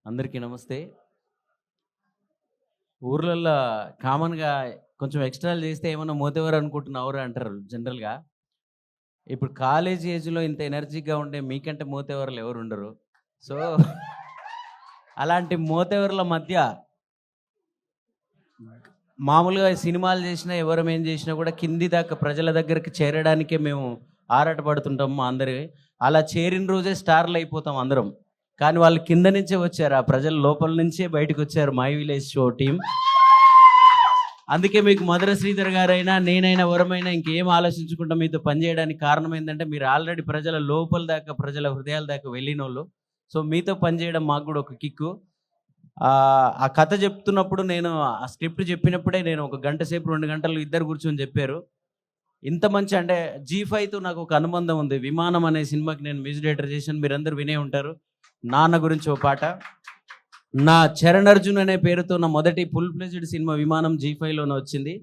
అందరికీ నమస్తే. ఊర్లల్లో కామన్‌గా కొంచెం ఎక్స్ట్రాలు చేస్తే ఏమన్నా మోతెవరు అనుకుంటున్నావురా అంటారు జనరల్‌గా. ఇప్పుడు కాలేజ్ ఏజ్‌లో ఇంత ఎనర్జిక్‌గా ఉండే మీకంటే మోతెవరులు ఎవరుండరు. సో, అలాంటి మోతెవరుల మధ్య మామూలుగా సినిమాలు చేసినా, ఎవరం ఏం చేసినా కూడా కింది దాకా ప్రజల దగ్గరికి చేరడానికే మేము ఆరాటపడుతుంటాం మా అందరి. అలా చేరిన రోజే స్టార్‌లయిపోతాం అందరం. కానీ వాళ్ళు కింద నుంచే వచ్చారు. ఆ ప్రజలు లోపల నుంచే బయటకొచ్చారు 'మై విలేజ్ షో' టీమ్. అందుకే మీకు మధుర శ్రీధర్ గారైనా, నేనైనా, ఎవరమైనా ఇంకేం ఆలోచించకుండా మీతో పనిచేయడానికి కారణం ఏందంటే, మీరు ఆల్రెడీ ప్రజల లోపల దాకా, ప్రజల హృదయాల దాకా వెళ్ళినోళ్ళు. సో, మీతో పనిచేయడం మాకు గూడా ఒక కిక్కు. ఆ కథ చెప్తున్నప్పుడు నేను ఆ స్క్రిప్ట్ చెప్పినప్పుడే నేను ఒక గంట సేపు, 2 గంటలు ఇద్దరు కూర్చొని చెప్పారు. ఇంత మంచి అంటే జీ5తో నాకు ఒక అనుబంధం ఉంది. 'విమానం' అనే సినిమాకి నేను మ్యూజిక్ డైరెక్టర్ చేశాను. మీరందరూ వినే ఉంటారు. నాన్న గురించి ఓ పాట. నా 'చరణ్ అర్జున్' అనే పేరుతో నా మొదటి ఫుల్ ఫ్లెడ్జ్డ్ సినిమా 'విమానం' జీ5లోనే వచ్చింది.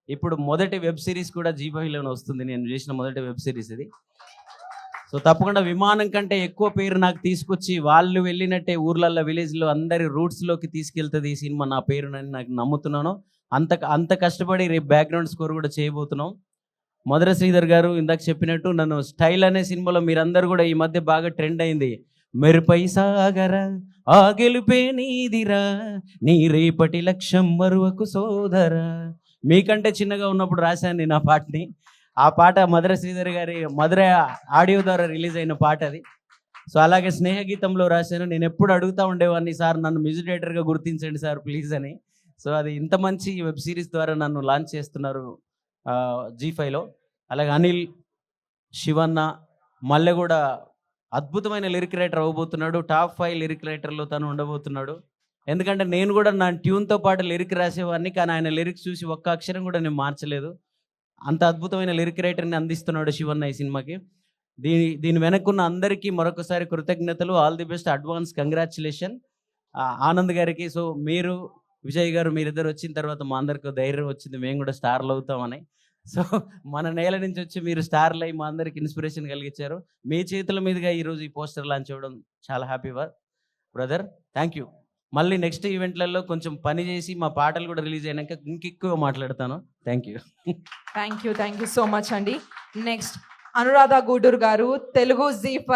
ఇప్పుడు మొదటి వెబ్ సిరీస్ కూడా జీ5లోనే వస్తుంది. నేను చేసిన మొదటి వెబ్ సిరీస్ ఇది. సో, తప్పకుండా 'విమానం' కంటే ఎక్కువ పేరు నాకు తీసుకొచ్చి, వాళ్ళు వెళ్ళినట్టే ఊర్లల్లో, విలేజ్‌లో అందరి రూట్స్‌లోకి తీసుకెళ్తది ఈ సినిమా నా పేరునని నాకు నమ్ముతున్నాను. అంత అంత కష్టపడి రేపు బ్యాక్‌గ్రౌండ్ స్కోర్ కూడా చేయబోతున్నాం. మధుర శ్రీధర్ గారు ఇందాక చెప్పినట్టు నన్ను 'స్టైల్' అనే సినిమాలో మీరందరూ కూడా ఈ మధ్య బాగా ట్రెండ్ అయింది. మెరుపై సాగరా ఆ గెలుపే నీదిరా, నీ రేపటి లక్ష్యం మరువకు సోదరా. మీకంటే చిన్నగా ఉన్నప్పుడు రాశాను నేను ఆ పాటని. ఆ పాట మధుర శ్రీధర్ గారి మధుర ఆడియో ద్వారా రిలీజ్ అయిన పాట అది. సో, అలాగే 'స్నేహగీతంలో' రాశాను. నేను ఎప్పుడు అడుగుతూ ఉండేవాడిని, సార్ నన్ను మ్యూజిక్ డైరెక్టర్గా గుర్తించండి సార్ ప్లీజ్ అని. సో, అది ఇంత మంచి వెబ్ సిరీస్ ద్వారా నన్ను లాంచ్ చేస్తున్నారు జీ5లో. అలాగే అనిల్, శివన్న, మల్లె కూడా అద్భుతమైన లిరిక్ రైటర్ అవ్వబోతున్నాడు. టాప్ 5 లిరిక్ రైటర్‌లో తను ఉండబోతున్నాడు. ఎందుకంటే నేను కూడా నా ట్యూన్‌తో పాటు లిరిక్ రాసేవాడిని. కానీ ఆయన లిరిక్స్ చూసి ఒక్క అక్షరం కూడా నేను మార్చలేదు. అంత అద్భుతమైన లిరిక్ రైటర్‌ని అందిస్తున్నాడు శివన్న ఈ సినిమాకి. దీని వెనకున్న అందరికీ మరొకసారి కృతజ్ఞతలు. All the best, advance congratulation. Anand గారికి. సో, మీరు, విజయ్ గారు మీరిద్దరు వచ్చిన తర్వాత మా అందరికి ధైర్యం వచ్చింది. మేము కూడా స్టార్‌లు అవుతామని. సో, మన నేల నుంచి వచ్చి మీరు స్టార్‌లై మా అందరికి ఇన్స్పిరేషన్ కలిగించారు. మీ చేతుల మీదుగా ఈరోజు ఈ పోస్టర్ లాంచ్ అవ్వడం చాలా హ్యాపీ బ్రదర్. Thank you. మళ్ళీ నెక్స్ట్ ఈవెంట్లలో కొంచెం పని చేసి మా పాటలు కూడా రిలీజ్ అయినాక ఇంకెక్కువ మాట్లాడతాను. Thank you. Thank you so much అండి. నెక్స్ట్ అనురాధ గూడూరు గారు, తెలుగు జీ5